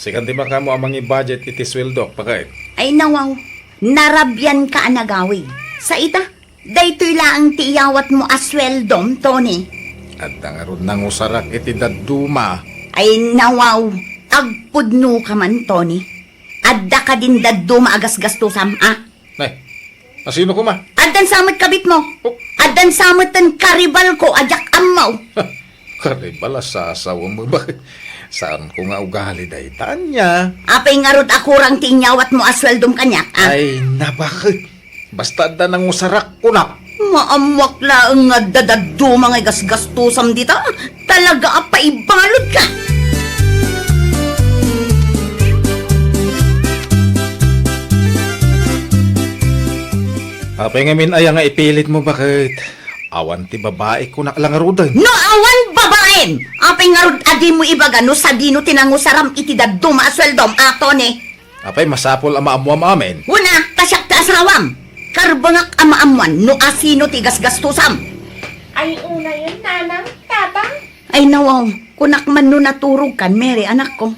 Sikan di ba ka mo amang i-budget iti sweldo, pakait? Ay nawaw, narabyan ka anagawi. Sa ita, daytoy laang tiyawat mo asweldom, Tony. At ang arod nang usarak iti daduma. Ay nawaw, agpudno ka man, Tony. Adda ka din daduma agas-gastusam, ah? Nay, asino ko ma? Addan samot kabit mo. Oh. Addan samot tan karibal ko, ajak amaw. Karibala sa asawa mo ba? Saan ko nga ugali dahi tanya? Apay nga rod akurang tinyawat mo asweldom kanyak, ah? Ay, nabakit? Basta da nang usarak ko na. Maamwak laang nga dadaduma nga gasgastusam dito. Talaga apay balod ka. Apay nga min aya nga ipilit mo bakit? Awan ti babae ko lang arudan. No awan babaen! Apay nga rod adi mo ibaga no sa dino tinangusaram iti daduma asweldom, ato ni. Apay masapol ang maamuam amin. Una, tasyak ta asawam. Karbangak amaamuan no asino ti gasgastusam. Ay, una yun, nanang, tatang. Ay nawaw, kunak man no naturog kan, Mary, anak ko.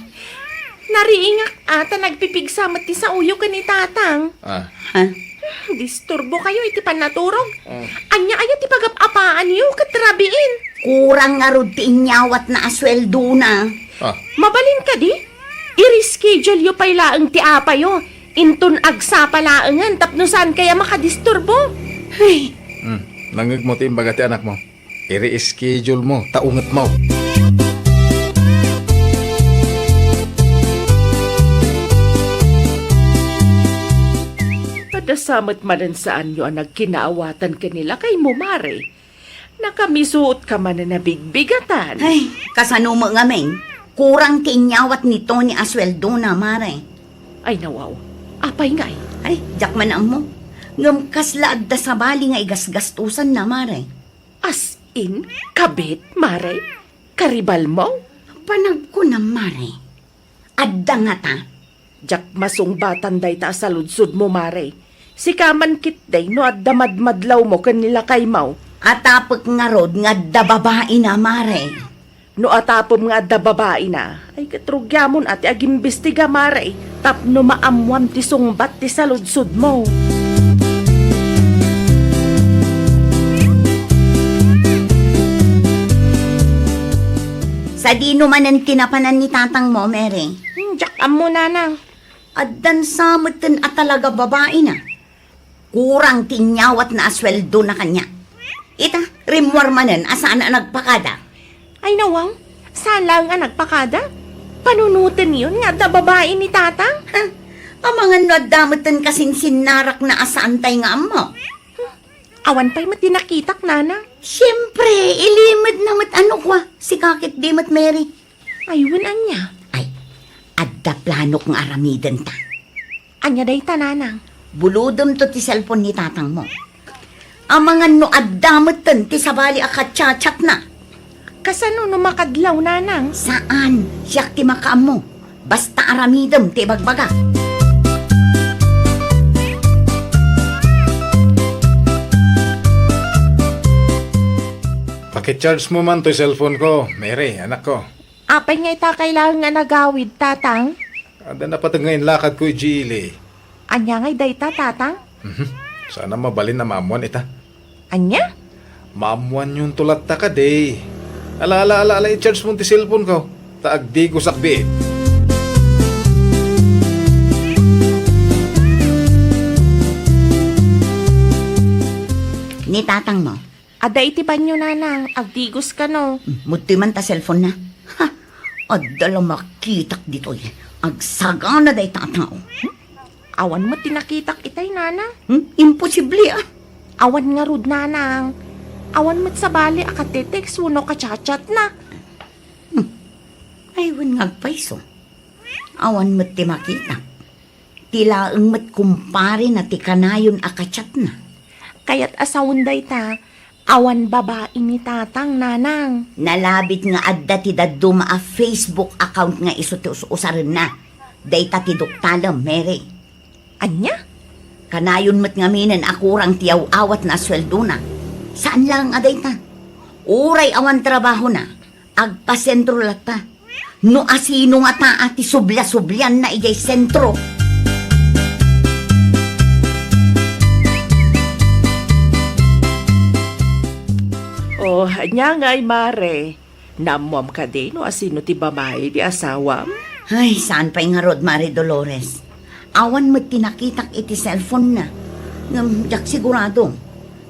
Nariingak ata nagpipigsamat ti sa uyo ka ni tatang. Ah, Ha? Disturbo kayo iti panaturog. Anya aya ti pagapapaan niyo katrabiin. Kurang nga rod ti inyawat na asweldo na. ah. Mabalin ka di? I-reschedule yo pay laeng ti apa yo. Intun agsa palaengan tapno saan kaya makadisturbo. Ay, Nangig mo ti imbaga ti anak mo. I-reschedule mo, taungat mo. Padasamot manan saan yo ang nagkinaawatan kanila kay mumare. Nakamisuot ka man na nabigbigatan. ay, kasano mo nga men? Kurang ti inyawat ni Tony asweldo na, Mare. Ay nawaw, apay ngay. Ay, jak man ang mo. Ngam kaslaad da sa bali nga igasgastusan na, Mare. As in, kabit, mare? Karibal mo? Panag ko na, Mare. Adda nga ta. Jak masungbatan day ta sa ludsud mo, mare. Si kaman kit day no at damadmadlaw mo kanila kay mau. Atapok nga rod nga da babae na, Mare. No atapom nga da babae na. Ay katrugyamon ati agimbestiga, mare. Tapno maamwam ti sungbat ti sa ludsud mo. Sa dino man ang tinapanan ni tatang mo, Mary. Jak amo nanang. Addan samutin at talaga babae na. Kurang tinyawat na asweldo na kanya. Ita, rimwar manan asaan na nagpakada. Ay nawang, saan lang nga nagpakada? Panunutin yun nga da babae ni tatang? Ha? Ang mga nadamutan kasing sinarak na asaantay nga mo. Awan pa'y matinakitak, nanang. Siyempre, ilimad na mat ano kwa, si kakit di mat Mary. Ayun anya. Ay, adda planok nga aramidan ta. Anya day ta, nanang. Buludom to ti cellphone ni tatang mo. Ang mga no addamutan ti sabali akatchat na. Kasano no makadlaw, nanang? Saan? Siyak ti makaam mo. Basta aramidam ti bagbaga. Pakicharge mo man to cellphone ko, Mary, anak ko. Apay nga ita kailangan nga nagawid, tatang. Ada na patag ngayon lakad ko, Gili. Anya nga day ta, tatang? Sana mabalin na maamuan ita. Anya? Maamuan yung tulat ta ka, day. Ala, i-charge mo ti cellphone ko. Taag di ko sakbi. Ni tatang mo. Ada iti banyo, nanang. Agdigos ka, no? Muti man ta cellphone na. Ha? Adala makitak dito eh. Agsaga na day tatao. Awan mo tinakitak itay, nanang. Imposible ah. Awan nga rud, nanang. Awan mo't sa bali akatetex uno kachat na. Aywan ngagpaiso. Awan mo't ti makita. Tilaang mo't kumpare na ti kanayon akachat na. Kaya't asaunday ta, awan babae ni tatang, nanang. Nalabit nga adda ti daduma a Facebook account nga iso ti usarin na. Dayta ti duktalam, Mary. Anya? Kanayon mo't nga minen akurang tiyaw awat na sweldo na. Saan lang aday ta? Uray awan trabaho na. Agpasentro lata. No asino nga taa ti subya-subyan na ijay sentro. Oh, nya nga'y mare. Namuam ka din no asino ti babae di asawam? Ay, saan pa nga rod, Mari Dolores? Awan mo tinakitak iti cellphone na. Jak sigurado.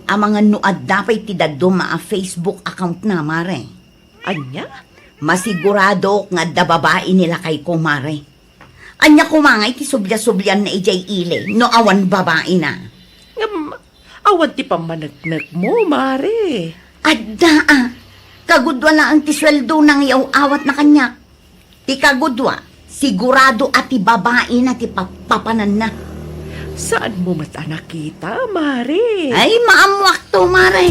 Ang mga nuad dapay ti daddo maa Facebook account na, Mare. Anya? Masigurado nga da babae nila kay ko, Mare. Anya kumangay ti subya-subyan na ijay ile, no awan babae na. Awan ti pamanagnak mo, mare. Adda kagudwa na ang ti sweldo ng yaw awat na kanya. Ti kagudwa, sigurado at ti babae na ti papanan na. Saan mo mata nakita, mare? Ay, maamwak to, Mare.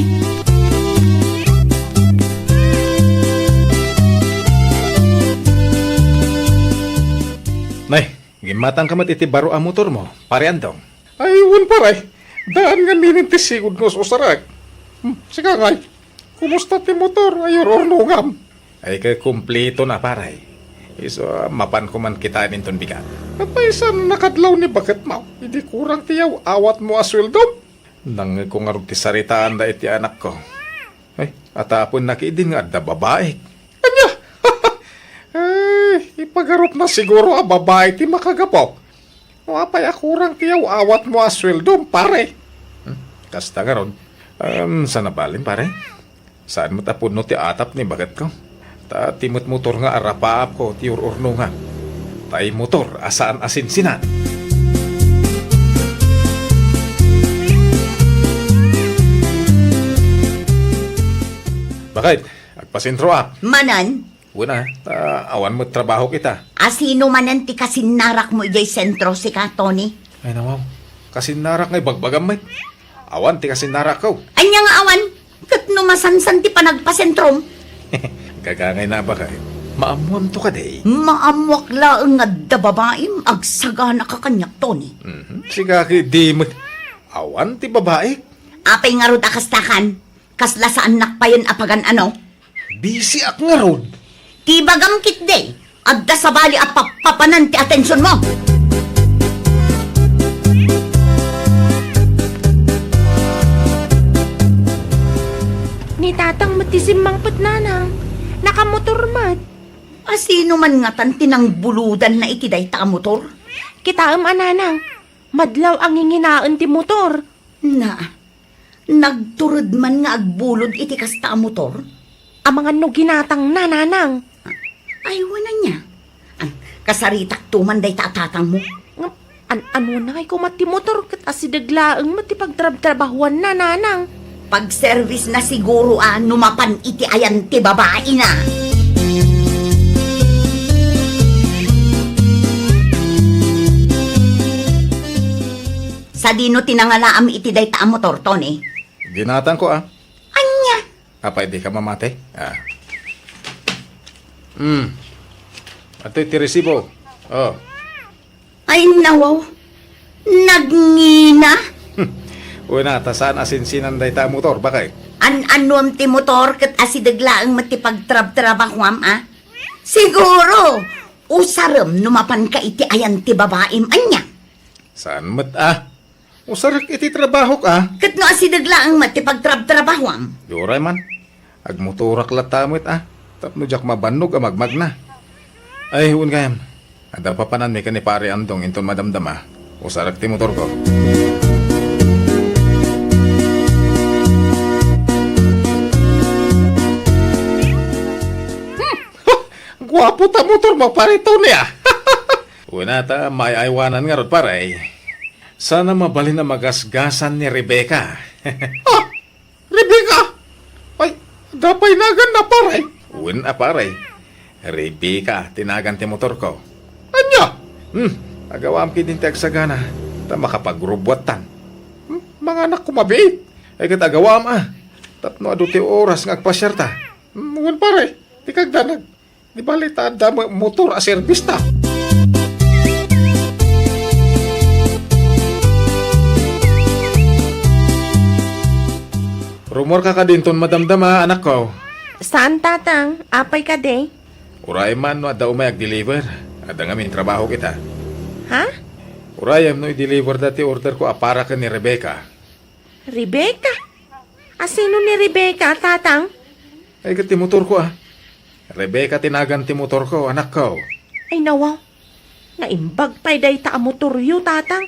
Nay, gimatang ka iti baro ang motor mo. Pare Andong. Ay, wun pare. Daan nga mininti sigod mo sa usarak. Sige ngay. Kumusta ti motor? Ayor ornungam. Ay, kay kumplito na pare. Iso, mapan ko man kita ninton bigat. At ay, saan nakadlaw ni bakit mo? Hindi kurang tiyaw. Awat mo aswildom. Nang kung arog ti saritaan da iti anak ko. Ay, atapon nakiidin nga da babae. Anya? Ay, ipagarot na siguro ang babae ti makagapok. O apay akurang tiyaw, awat mo aswildom, pare. Kasta nga ron. Sana balin, pare? Saan mo tapon no ti atap ni bagat ko? Ta timot motor nga arapaap ko ti ururno nga. Tay motor, asaan asinsinan. Bakit? Agpasintro ap. Manan, Una, awan mo trabaho kita. asino manan ti kasinarak mo ijay sentro si ka, Tony? Ay nawaw, kasinarak ngay bagbagam may. Awan ti kasinarak ko. Anya nga awan, kat numasansan ti panagpasentrom. Kagangay na ba kayo? Maamuam to ka day. Maamwak laeng nga da babaim, agsagana ka kanyak, Tony. Siga ki di mo. Awan ti babae. Apay nga rod akastakan, kasla saan nakpayon apagan ano? Busy ak nga ron. Ti bagam kit day, adda sa bali at papanan ti atensyon mo. Ni tatang matisimmang nanang. Nakamotor mat. Asino man nga tan tinang buludan na iti day ta motor? Kitaam ananang. Madlaw ang inginaan ti motor. Na, nagturod man nga agbulod iti kasta motor? Ang mga ginatang nananang. Ay, wala niya. Kasaritak tuman day tatatang mo. Ano na kay kumati motor kat asidaglaang matipagtrab-trabahuan nananang. Pag-service na siguro numapan iti ayan ti babae na. Sa dino tinangalaam iti day ta motor, Tony? Ginatang ko Anya? Apay di ka mamate? Ato ti resibo. Oh. Ay, nawaw. Nagngina? Una, tasaan asinsinan day ta motor. Bakit? Anuam ti motor kat asidaglaang matipagtrab-trabahuam, Siguro, usarem numapan ka iti ayan ti babaim, anya? Saan mat Usarak iti trabaho ka. Kat no asidaglaang matipagtrab-trabahuam. Yoray man. Agmuturak latamit Tapno jak mabannog magmag na. Ay, huwag kayam. Ada pa panan may kanipari andong inton madamdama. Usarak ti motor ko. Guwapo ta motor mo parito niya. Una ta may aywanan nga rod paray. Sana mabalin na magasgasan ni Rebecca. Rebecca? Ay, dapay nagan na paray. Una paray. Rebecca, tinagan ti motor ko. Anya? Agawam ki din ti agsagana. Ta makapagrubwatan. Mga anak ko mabiit. Ay kat agawam Tapno adu ti oras nga agpasyarta. Ngun paray, ti kagdanag. Di bali ta da motor a service ta. Rumor ka dinton madamdama anak ko. Saan tatang? Apay ka de? Uray man no daw may ag-deliver. Ada nga min trabaho kita. Ha? Urayam no i-deliver dati order ko apara ka ni Rebecca. Rebecca? Asino ni Rebecca, tatang? Ay kat motor ko Rebecca tinagan ti motor ko, anak ko. Ay nawaw. Naimbag pa'y day ta motoryo, tatang.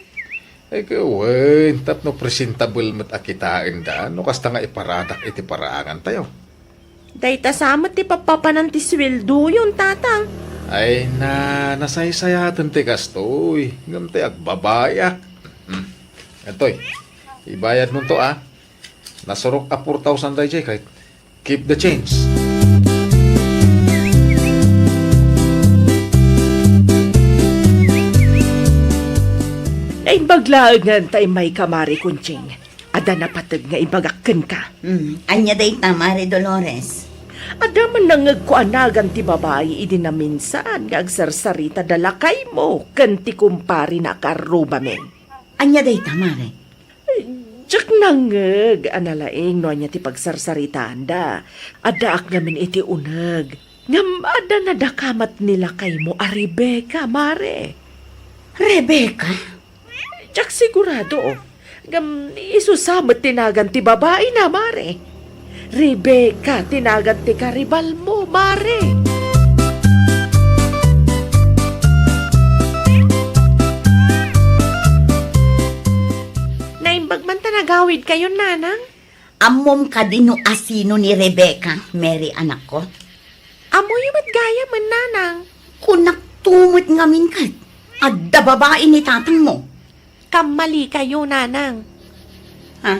Ay kawan, tapno presentable mat akitain da. No kasta nga iparadak iti paraangan tayo. Day ta samat ti papapanan ti sweldo yun, tatang. Ay nasaysayatan ti kastoy. Ngam ti agbabayak. Etoy, ibayad mo to Nasurok 4,000 day jay kahit keep the change. Naimbaglaangan tay may kamari kunching. Ada napatag nga ibagakken ka. Anya day ta, Mari Dolores. Ada man nangag ko anagan ti babae idi na minsan nga agsarsarita dalakay mo ken ti kumpari na karuba men. Anya day ta, Mari. Tsak nangag analaing no anya ti pagsarsaritaan da. Ada ak namin iti unag. Ngam ada na dakamat nila kay mo a Rebecca, mare. Rebecca? Tsak sigurado ngam isusamot tinagan ti babae na, mare. Rebecca, tinagan ti karibal mo, mare. Naimbag man ta nagawid kayo, nanang. Amom ka din no asino ni Rebecca, Mary anak ko. Amoy mat gaya man, nanang. Kunak tumot ngamin kat. Adda babae ni tatang mo. Kamali kayo, nanang. Ha?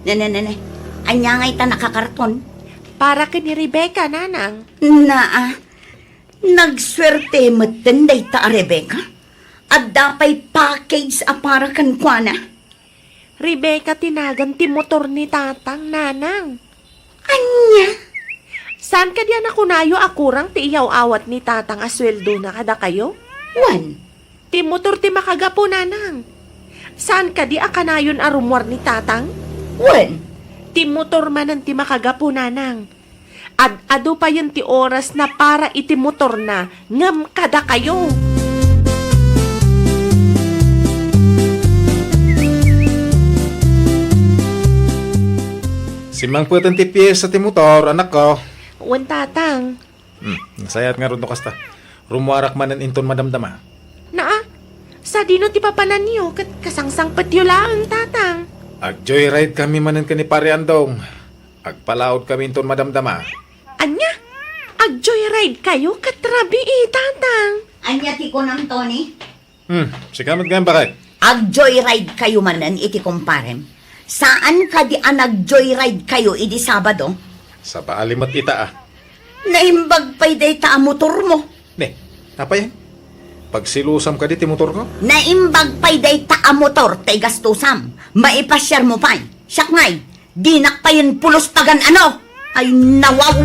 Nene. Anya ngay ta nakakarton. Para ka ni Rebecca, nanang. Nagswerte matenday ta Rebecca. Adda pa'y package a para kan kuana. Rebecca, tinagan ti motor ni tatang, nanang. Anya? Saan ka diyan ako nayo akurang ti iyaw awat ni tatang asweldo na kada kayo? Wan? Ti motor ti makagapo, nanang. Saan ka di akanayon arumwar ni tatang? Wan? Ti motor manan ti makagapo, nanang. Ado pa yun ti oras na para iti motor na ngam kada kayo. Simang putan ti piyesa ti motor, anak ko. Wan, tatang. Nasayat nga ron to kasta. Rumuarak manan inton madamdama. Naa, sa dino ti papanan niyo kat kasangsang patyo lang, tatang. Ag-joyride kami manan ka ni Pare Andong. Agpalaod kami inton madamdama. Anya, ag-joyride kayo katrabi tatang. Anya ti ko ng Tony? Sikamot nga bakit? Ag-joyride kayo manan iti kumparem. Saan ka di nag-joyride kayo idi Sabado? Sa paalimat ita Naimbag pa'y day ta motor mo. Ne, apa yan? Pagsilusam ka di ti motor ko? Naimbag pa'y day ta motor tay gastusam. Maipasyar mo pa'y. Siyak ngay, dinak pa yun pulos pagan ano. Ay nawaw.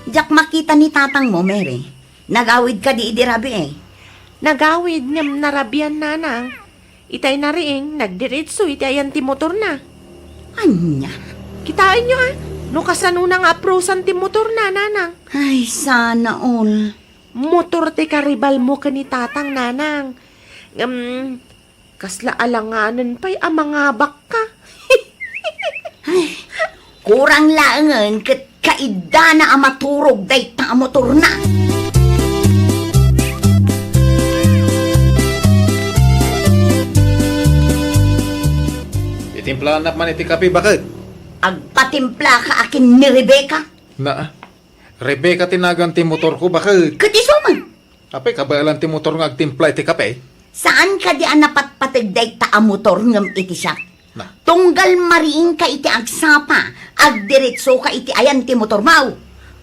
Jak makita ni tatang mo, Mary. Nagawid ka di idirabi Nagawid ngam narabian, nanang. Itay na riing, nagdiritso itayan ti motor na. Anya? Kitain nyo no kasanunang aprosan ti motor na, nanang. Ay, sana all. Motor ti karibal mo ka ni tatang, nanang. Kasla alanganan pa'y amangabak ka. Kurang laangan kat kaida na amaturog day ta motor na. Itimplahan na man iti kape, bakit? Agpatimpla ka akin ni Rebecca. Rebecca tinagan ti motor ko, bakit? Katiso man. Apay, kabayalan ti motor nga agtimpla iti kape? Saan ka di anapatpatag day ta motor ngam iti siya? Na. Tunggal mariing ka iti agsapa. Agdiretso ka iti ayan ti motor mau.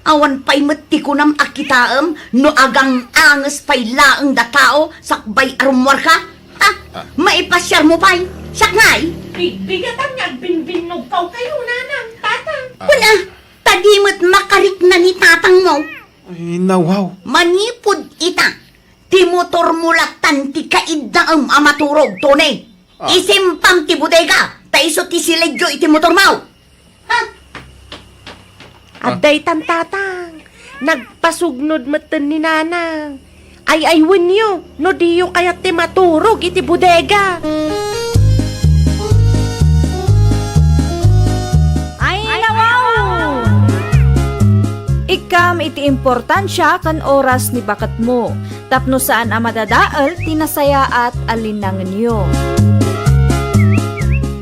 Awan pa'y matikunam akitaam no agang angas pa'y laang da tao sakbay arumwar ka. Ha? Maipasyar mo pa'y. Siyak ngay. Bigatan nga, binbinog kaw kayo, nanang, tatang. Kuna, tadimot makarik na ni tatang mo. Ay, nawaw. Manipod ita. Ti motor mulatan ti kaiddaang amaturog, tunay. Isimpam ti bodega. Taiso ti siledyo iti motor mo! Ha? Aday tantatang, nagpasugnod matan ni nanang. Ay wenyo, no diyo kayat ti maturog iti bodega. Ay, nawaw! Ikam iti importansya kan oras ni bakat mo. Tapno saan ang madadaal, tinasaya at alinangan nyo.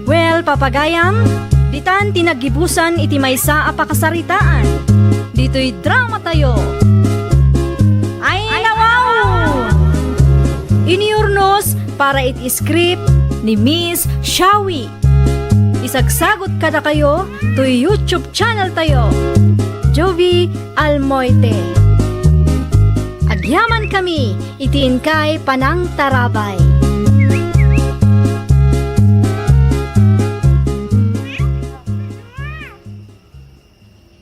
Well, papagayam, ditan tinagibusan iti maysa a pakasaritaan. Dito'y drama tayo. Ay, nawaw! Iniurnos para iti script ni Miss Shawi. Isagsagot kada kayo to YouTube channel tayo. Jovi Almoite. Agyaman kami, itiin kay Panang Tarabay.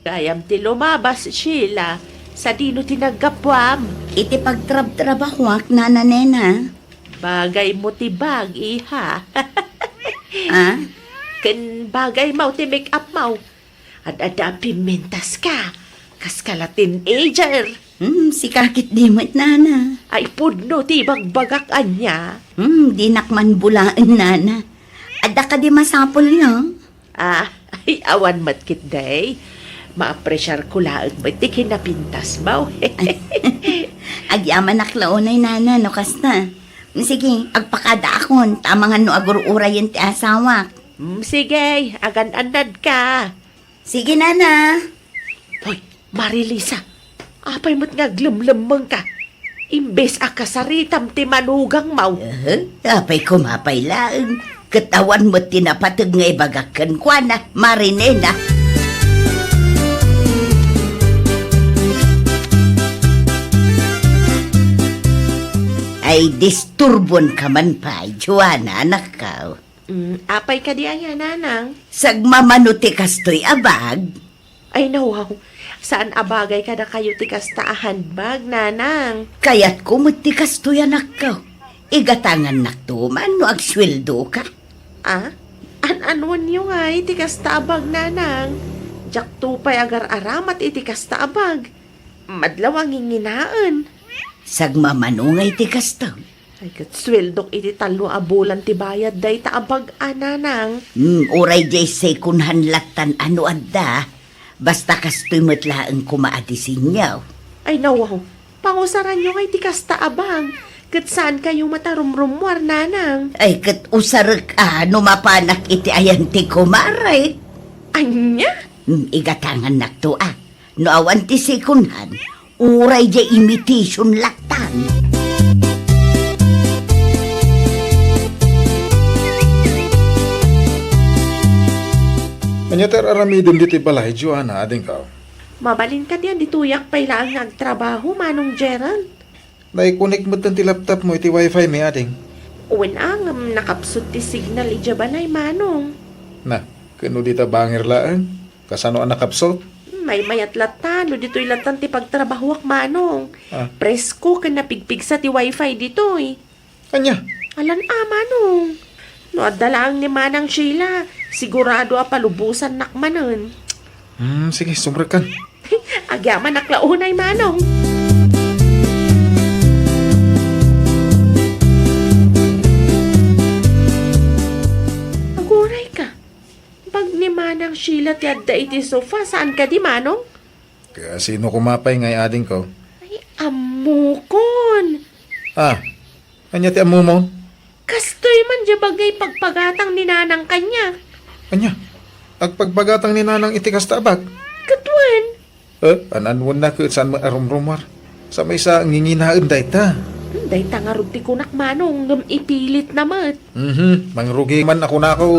Gayam ti lumabas, Sheila, sa dino tinagapwam. Iti pagtrab-trabahuak, nananena. Bagay mo ti bag, iha. Ha? Ken bagay mo ti make-up mo. At ada pimentas ka. Kas kala teenager. Si kakit dimot, nana. Ay pudno ti bagbagak anya. Di nakman bulaan, nana. Ada ka di masapol niyo. Ay awan matkit day. Ma-pressure ko laang ba ti kinapintas mo. Agyaman naklaonay, nana, no kasta. Sige, agpakada akon. Tamangan no agurura yun ti asawak. Sige, agan-anad ka. Sige, nana. Hoy, Marilisa, apay mo't nga glumlumang ka. Imbes akasaritam ti manugang mau. Apay kumapay lang. Katawan mo tinapatag nga ibagakan kwa na, marinena. Ay, disturbon ka man pa, Joanna, anak ka. Apay ka di aya, nanang. Sagmamanuti kastoy abag. Ay nawaw, saan abagay ka na kayo ti kastaahan bag, nanang? Kaya't kumuti kastoy anak ka. Igatangan naktuman no agsweldo ka. An-anuan nyo nga iti kastaabag, nanang. Jak tupay agar aramat iti kastaabag. Madlawang inginaan. Sagmamanungay ti kastoy. Ay kat sweldok iti talo abulan ti bayad day taabag, nanang. Uray jay say kunhan latan ano adda. Basta kastoy matlaang kumaati sinyaw. Ay nawaw, pangusaran nyo nga iti kastaabag. Kat saan kayo matarumrumwar, nanang? Ay kat usarak numapanak iti ayan ti kumaray. Anya? Igatangan nakto no awan ti sikunhan. Uray jay imitation latan. Anya ter aramidon diti balay, Joanna, ading ka. Mabalin ka diyan, dituyak pa ilang nagtrabaho, manong Gerald. Naikunik mo ti laptop mo iti wifi mi ading. Uwin ang nakapsut ti signal ijabalay, manong. Na, kano dita bangir laan? Kasano ang nakapsot? May mayat latan, o dito'y latan ti pagtrabahuak, manong. Presko ka napigpig sa ti wifi dito eh. Anya? Alan manong. No, adalaang ni Manang Sheila, sigurado palubusan nakmanon. Sige, sumrag kan. Agyaman naklaunay, manong. Aguray ka. Pag ni Manang Sheila ti adda iti sofa, saan ka di, manong? Kaya sino kumapay ngay ading ko? Ay, amukon. Anya ti amumon? Kastoy man di bagay pagpagatang ni nanang kanya. Anya? Agpagbagatang ni nanang iti kastabag? Katwan. Ananwan na ko saan maarumrumar. Sa may sa nginginaan day ta. Day tangarog ti kunak, manong, ngam ipilit namat. Mangrugi man ako na ako.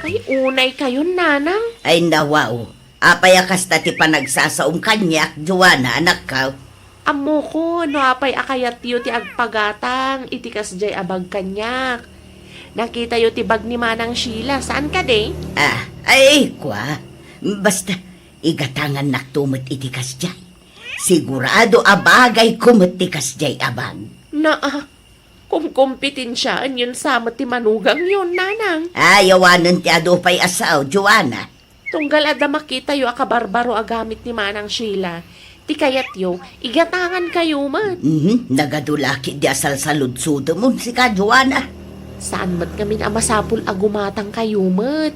Ay, unay kayo, nanang. Ay nawaw. Apayakas ta ti panagsasaong kanyak, Joanna, anak ka. Amo ko, no apay akayat yu ti agpagatang, itikas jay abag kanyak. Nakita yu ti bag ni Manang Sheila, saan ka de? Ay kwa. Basta, igatangan naktumot itikas dyan. Sigurado abagay kumutikas jay abag. Kung kompetensyaan yun sa ti manugang yun, nanang. Ayawanan ti adupay asaw, Joanna. Tunggal ada makita yo akabarbaro agamit ni Manang Sheila. Ti kayat yo, igatangan kayo man. Nagadulaki di asal sa ludsudo mo si ka, Joanna. Saan mat kami na masapul agumatang kayo mat?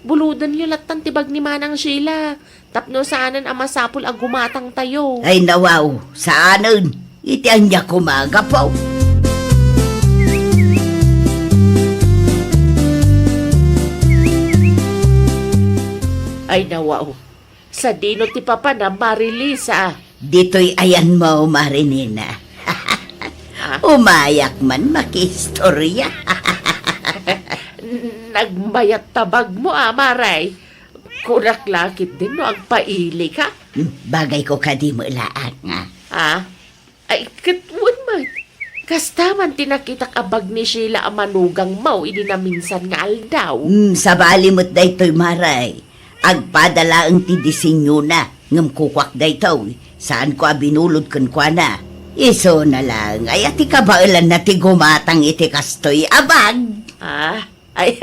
Buludan yo latan tibag ni Manang Sheila. Tapno saanan masapul agumatang tayo. Ay nawaw, saanan? Iti anya kumaga po. Ay nawaw, sa dino ti papa na Marilisa. Dito'y ayan mo, Marinina. Umayak man makistorya. Nagmayat tabag mo, Maray. Kuraklakit din no, ang paili ka. Bagay ko kadi mo laang nga. Ay, katwan man. Kasta man tinakitak abag ni Sheila ang manugang mau, idi na minsan nga aldaw. Sa balimot daytoy, Maray. Agpadala ang ti disenyo na, ngam kukwak daytaw. Saan ko binulod kun kwa na? Iso na lang, ay ati kabailan na ti gumatang iti kastoy abag. Ay,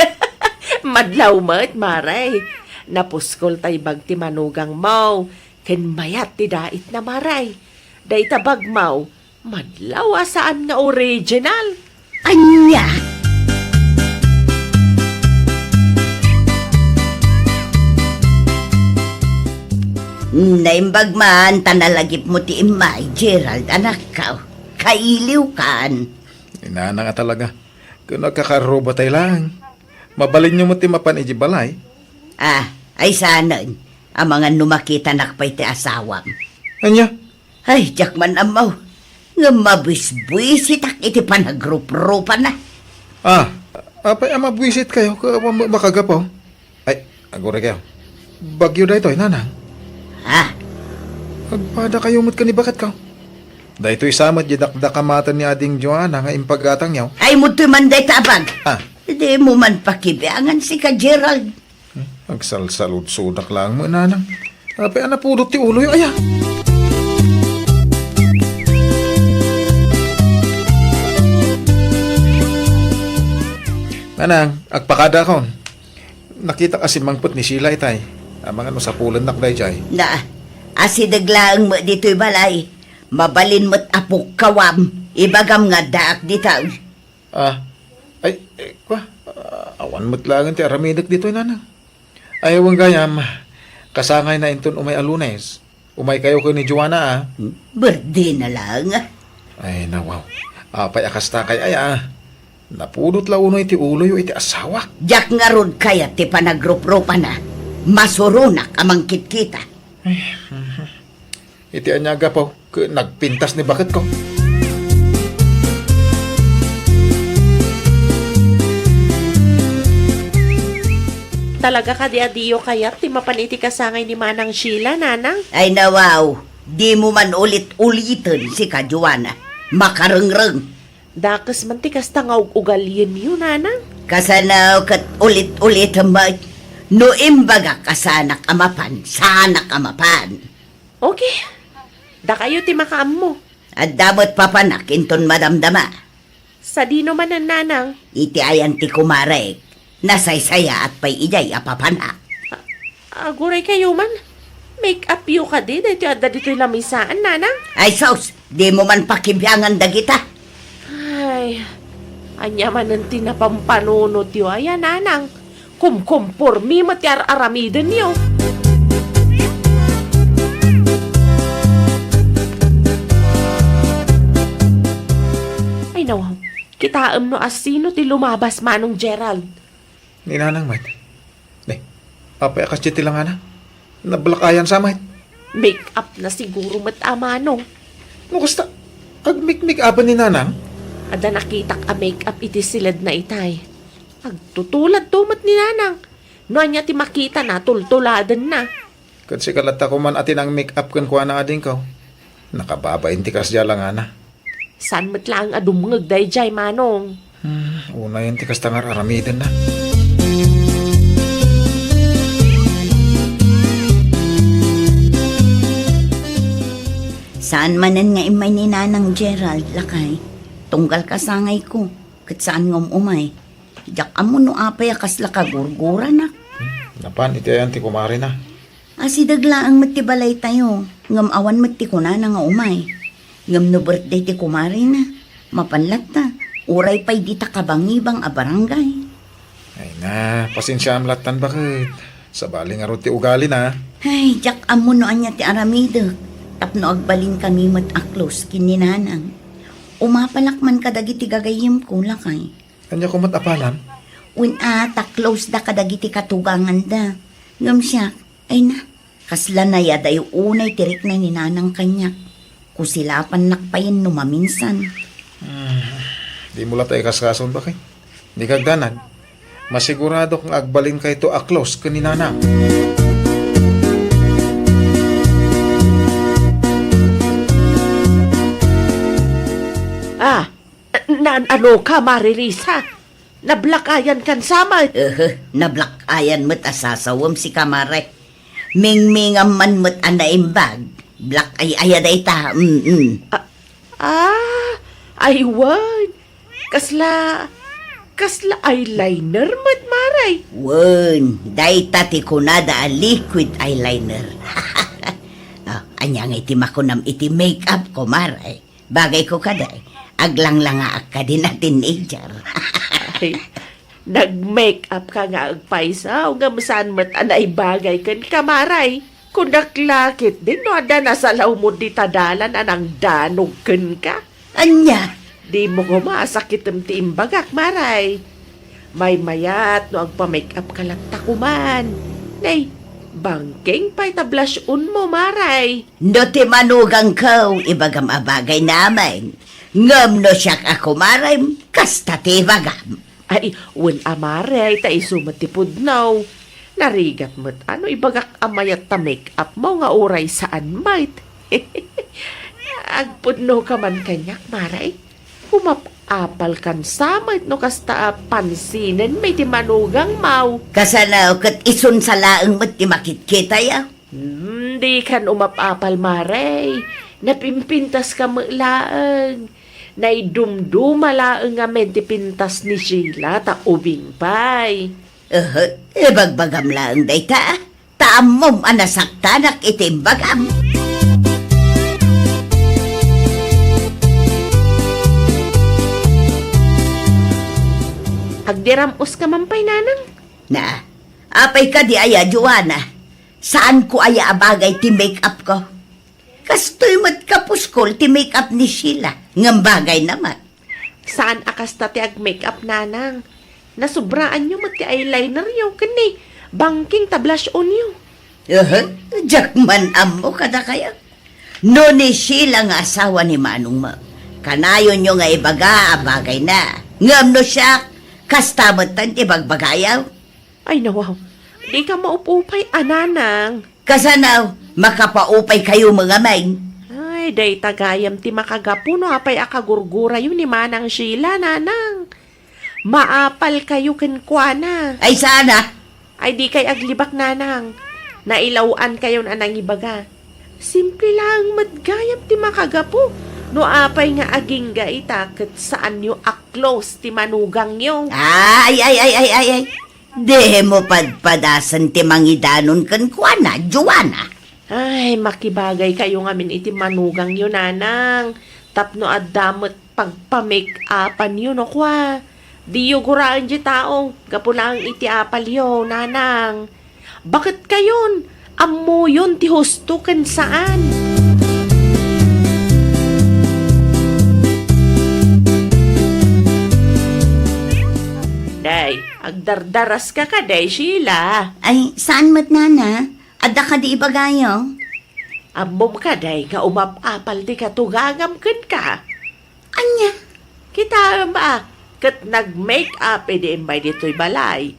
madlaw mat, Maray. Napuskol tay bag ti manugang mau, ken mayat ti dait na Maray. Day tabag mau, madlaw saan nga original. Anya! Naimbag man, tanalagip mo ti imay, Gerald, anak ka. Kailiw kan. Inana nga talaga. Kung nagkakaroba tayo lang. Mabalin nyo mo ti mapan balay. Ay sana. Ang mga numakita nakpay ti asawam. Anya? Ay, jakman amaw. Nga mabisbuisitak iti panagrup-rupa na. Apay mabwisit kayo. Makagapaw. Ay, agore kayo. Bagyo da ito, nanang. Agpada kayo mo't kanibakat ka. Da ito'y samad yadakdakamatan ni ading Joanna nga impagatang yaw. Ay, muto'y manday tabag. Hindi mo man pakibiangan si ka, Gerald. Agsalsalud-sudak lang mo, nanang. Apay anapudot ti ulo yung aya. Nanang, agpakada ko. Nakita kasi mangput ni Sheila itay. Mga no sa pulan nakday jay. Asidaglaang mo dito'y balay. Mabalin mo't apok kawam. Ibagam nga daak ditaw. Awan mo't langan ti aramidak dito'y nanang. Ayawang gayam, kasangay na inton umay alunes. Umay kayo ko ni Joanna Birthday na lang. Ay nawaw, apay akasta kay napudot la uno iti ulo yu iti asawa. Jak nga rod kaya ti panagrup-rupa na. Masurunak amang kitkita. Iti anyaga po, nagpintas ni bakit ko. Talaga ka di adiyo kayat ti mapaniti kasangay ni Manang Sheila, nanang? Ay nawaw, di mo man ulit-ulitin si ka, Joanna. Makarengreng. Dakas man ti kasta nga ugalien yun, nanang? Kasanaw kat ulit-ulitin mo. No imbaga kasanak amapan, sanak amapan. Okay. Da kayo ti makaam mo. At damot papanak inton madamdama. Sa dino man ang nanang? Iti ayan ti kumarek. Nasaysaya at pay ijay apapanak. Aguray kayo man. Make up you ka din. Ito ada dito'y lamisaan, nanang. Ay sos, di mo man pakibyangan dagita. Ay, anya man ang tinapampanunot yun. Ayan, nanang. Kumpormi matiar aramiden niyo. Ay nawaw, kitaam no asino ti lumabas manong Gerald. Ni nanang mat. Apay akas chiti lang ana. Nabalakayan sa mat. Make up na siguro mat amanong. No kasta, agmik-mik apan ni nanang. Ada nakitak a make up iti silad na itay. Agtutulad tumat ni nanang. No anya ti makita na tultuladan na. Kasi kalata ko man atin ang make-up kan kuha na ading ko. Nakababain ti kasya lang ana. San mat lang adumngag day jay manong. Una yun ti kastangar aramiden na. Saan manan nga imay ni Nanang Gerald, lakay. Tunggal ka sangay ko. Kat saan ngom umay. Jak amo no apay kasla ka gurgura na. Napan, iti ayan ti kumari na. Asidagla ang matibalay tayo. Ngam awan mati ko na nga umay. Ngam no birthday ti kumari na. Mapanlat ta. Uray pa'y di ta kabangibang a barangay. Ay na, pasensya am latan bakit. Sa baling arot ti ugali na. Ay, jak amo no anya ti aramidek. Tapno agbalin kami mat aklos kininanang. Umapalak man kadagiti gagayim ko lakay. Kanya ko matapalan. Ta close da kadagiti katugangan da. Ngam siya, ay na. Kasla na yada yung unay tirik na ninanang kanyak. Kusilapan nakpayin no maminsan. Di mo latay kaskason bakit. Di kagdanag. Masigurado kung agbalin kay to aklos kaninana. Ano ka, Maririsa? Nablakayan kan samad. Nablakayan mo't asasawam si Kamare. Mingmingam man mo't anaimbag. Black ay ayaday ta. Aywan. Kasla eyeliner mo't, Maray. Wen, day tati ko na da liquid eyeliner. Anyang iti makunam iti makeup ko, Maray. Bagay ko kaday. Aglang-lang ka din na teenager. Ay, nag-makeup ka nga agpaisaw. Ngamasan mo't anay bagay kan Kamaray. Kung naklakit din, no, ada nasa law mo di tadalan anang danog kan ka. Anya? Di mo ko masakit ang tiimbagak, Maray. May mayat no agpa-makeup ka lang takuman. Nay, bangking pa'y tablash mo, Maray. No ti manugang ko, ibagam abagay namin. Ngam no siyak ako maray, kasta ti bagam. Ay, wen Maray, ta isumatipod now. Narigat mo't ano ibagak amayat ta make-up mo nga uray saan might. Agpudno ka man kanyak, Maray. Humapapal kan samay no kasta pansinin may timanugang mau. Kasanaw kat isun sa laang mo't ti makitkita ya. Di kan umapapal, Maray. Napimpintas ka laang. Naidumduma laang nga ti pintas ni Sheila ta ubing pay. Ibagbagam laang day ta. Taamom anasaktanak itim bagam. Agdiramos ka mampay, Nanang. Na, apay ka di aya, Joanna. Saan ko aya abagay ti make-up ko? Kastoy mat kapuskol ti make-up ni Sheila. Ngam bagay naman. Saan akas ta ti ag-makeup, Nanang? Nasubraan nyo mat ti eyeliner yung kani. Bangking tablash on yung. Jakman amo kada kaya. No ni Sheila nga asawa ni Manong mo. Kanayon nyo nga ibaga abagay na. Ngam no siya, kastamatan ti bagbagayaw. Ay nawaw, di ka maupupay, Nanang. Kasanaw, makapaupay kayo mga main. Ay, day tagayam ti makagapuno apay akagurgura yun ni Manang Sheila, Nanang. Maapal kayo kenkwana. Ay sana. Ay di kay aglibak, Nanang. Nailawan kayo na nang ibaga. Simple lang madgayam ti makagapo. No apay nga aging itakot saan nyo aklos ti manugang nyo. Ay. Di mo padpadasan ti mangidanon kenkwana, Joanna. Ay, makibagay kayo ngamin iti manugang yun, Nanang. Tapno at damot pagpa-make-upan yun, no kwa. Di yuguraan di tao, gapulang iti apal yun, Nanang. Bakit kayon? Amo yun ti husto kan saan? Day, agdardaras ka day, Sheila. Ay, saan mat nana? Adda ka di ibagayo? Ambom ka day, nga umapapal di ka tugagam ken ka. Anya? Kita ba, kat nag-make-up edi imbay dito'y balay.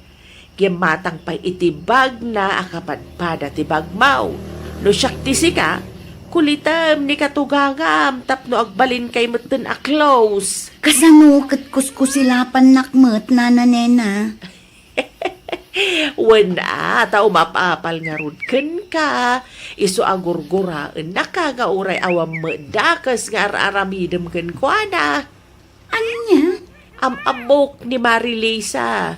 Gimatang pa'y itibag na akapadpada tibag mau. No siyak tisi ka, kulitam ni katugagam tapno agbalin kay meten a close. Kasano kat kuskusilapan nakmet nana nena? Wala, tao mapapal nga rudken ka. Iso agurguraan na kagauray awam dakas nga aramidem ken kuana. Anya? Amok ni Marilisa.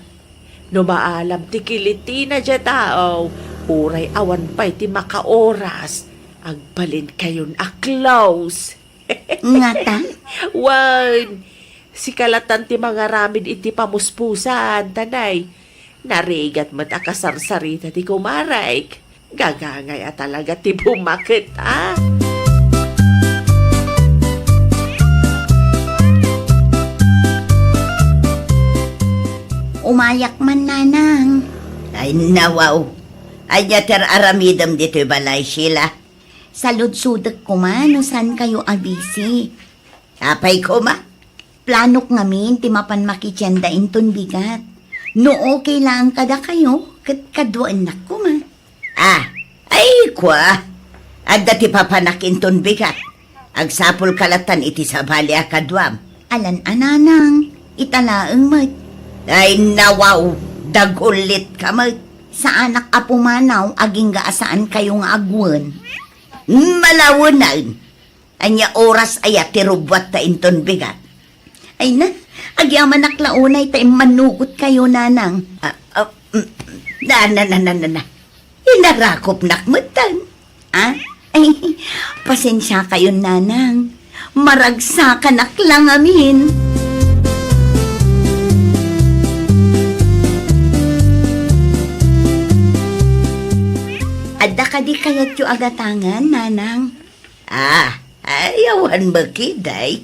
No maalam ti kiliti na dya tao, uray awan pa'y ti makaoras. Agbalin kayon a close. Nga ta? Wan, si kalatan ti mga ramid iti pamuspusan, tanay. Narigat mat akasarsarita ti kumaray. Gagangay at talaga ti bumakit, ah. Umayak man, nanang. Ay, nawaw. Ay, yater aramidam dito'y balay, Sheila. Salud-sudak ko man, no saan kayo abisi. Apay ko ma. Planok ngamin, ti mapan makitsyanda inton bigat. No okay lang kada kayo, kadwaan na ko ma. Ay kwa. Adda ti papanak inton bigat. Agsapol kalatan iti sa bali akadwam. Alan ananang, italaang mat. Ay nawaw, dagulit ka mat. Sa anak apumanaw, aging gaasaan kayong agwan. Malawanan. Anya oras ayat tirubwat ta inton bigat. Ay na, agyaman naklaunay ta manugot kayo, nanang. Na. Inarakop nakmutan. Ay, pasensya kayo, nanang. Maragsakan naklang amin. Adda ka di kayat yu agatangan, nanang. Ayawan makiday.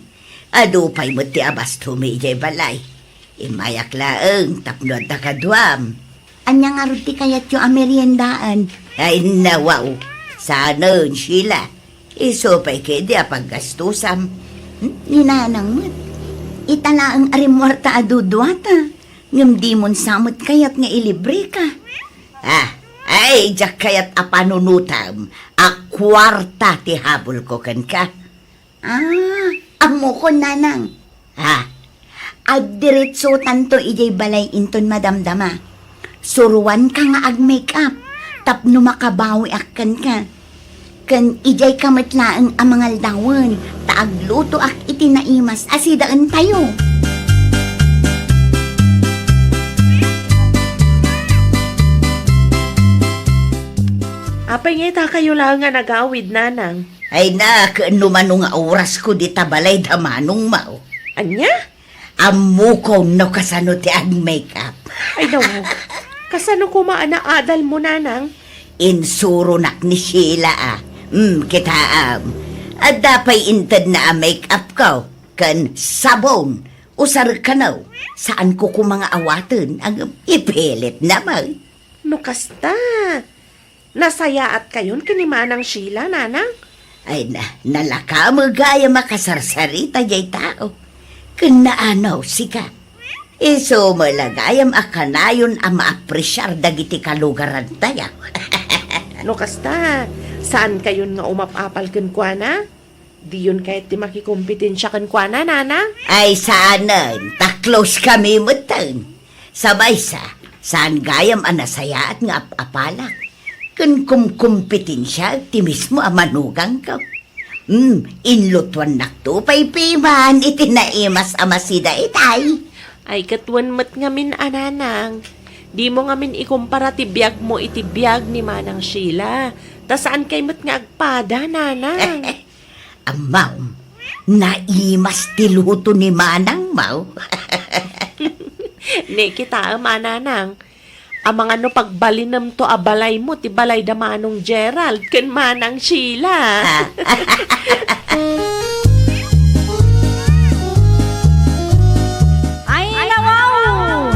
Adupay mo ti abas tumijay balay. Imayak laeng tapno at nakadwam. Anya nga rin ti kayat yu ameriendaan. Ay nawaw. Sana Sheila. Isupay kedi apaggastusam. Ninanang mo. Italaang arimwarta adudwata. Ngam di mon samot kayat nga ilibre ka. Ay, jak kayat apanunutam. Akwarta ti habol ko kan ka. Amo ko, nanang. Agdiretso tanto ijay balay inton madamdama. Suruan ka nga ag-make-up. Tapno makabawi akan ka. Kan ijay kamatlaang amangal dawan. Taagluto ak itinaimas asidaan tayo. Apay nga kayo lang nga nagawid, nanang. Ay na, kaano nga oras ko di tabalay damanong mao. Anya? Amo ko no kasano ti ag-make-up. Ay daw, kasano kumaan na adal mo, nanang? Insuro nak ni Sheila kita dapay inted na make-up ko. Kan sabon, usar ka na. Saan ko mga awaten ang ipilit naman. No kasta. Nasaya at kayon kinimanang Sheila, nanang? Ay nalaka mo gaya makasarsarita jay tao. Kanaanaw sika. Iso malagayam akanayon ang maapresyar dagiti kalugaran tayo. No kasta, saan kayon nga umapapal ken kuana? Di yun kahit ti makikumpetensya ken kuana, nanang? Ay saanan, ta-close kami mutan. Sabay saan gayam anasayaat nga apalak. Kan kumkumpetensya, ti mismo amanugang ka. Inlutuan nakto, pay piman, itinaimas amasida itay. Ay katwan mat ngamin, ananang. Di mo ngamin ikumpara ti biyag mo iti biyag ni Manang Sheila. Ta saan kay mat nga agpada, nanang? Amaw, naimas ti luto ni Manang, maw. Ne kita, mananang. Ang mga no pagbalinam to abalay mo, ti balay da Manong Gerald, ken Manang Sheila. Ay, nawaw!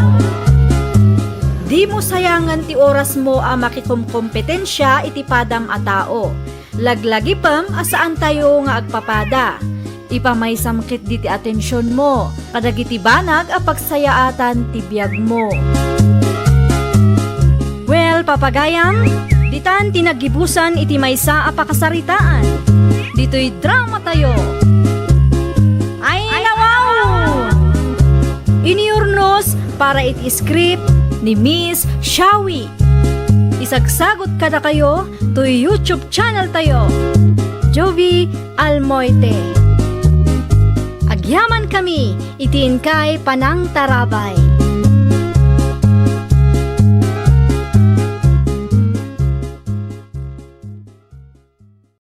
Di mo sayangan ti oras mo a makikumkompetensya iti padam a tao. Laglagi pam asaan tayo nga agpapada. Ipamay samkit di ti atensyon mo. Kadagiti banag a pagsayaatan ti biyag mo. Well, papagayam, ditan tinagibusan iti maysa a pakasaritaan. Dito'y drama tayo. Ay, nawaw! Iniurnos para iti script, ni Miss Shawi. Isagsagot kada kayo to YouTube channel tayo, Jovi Almoite. Agyaman kami, itiin kay Panang Tarabay.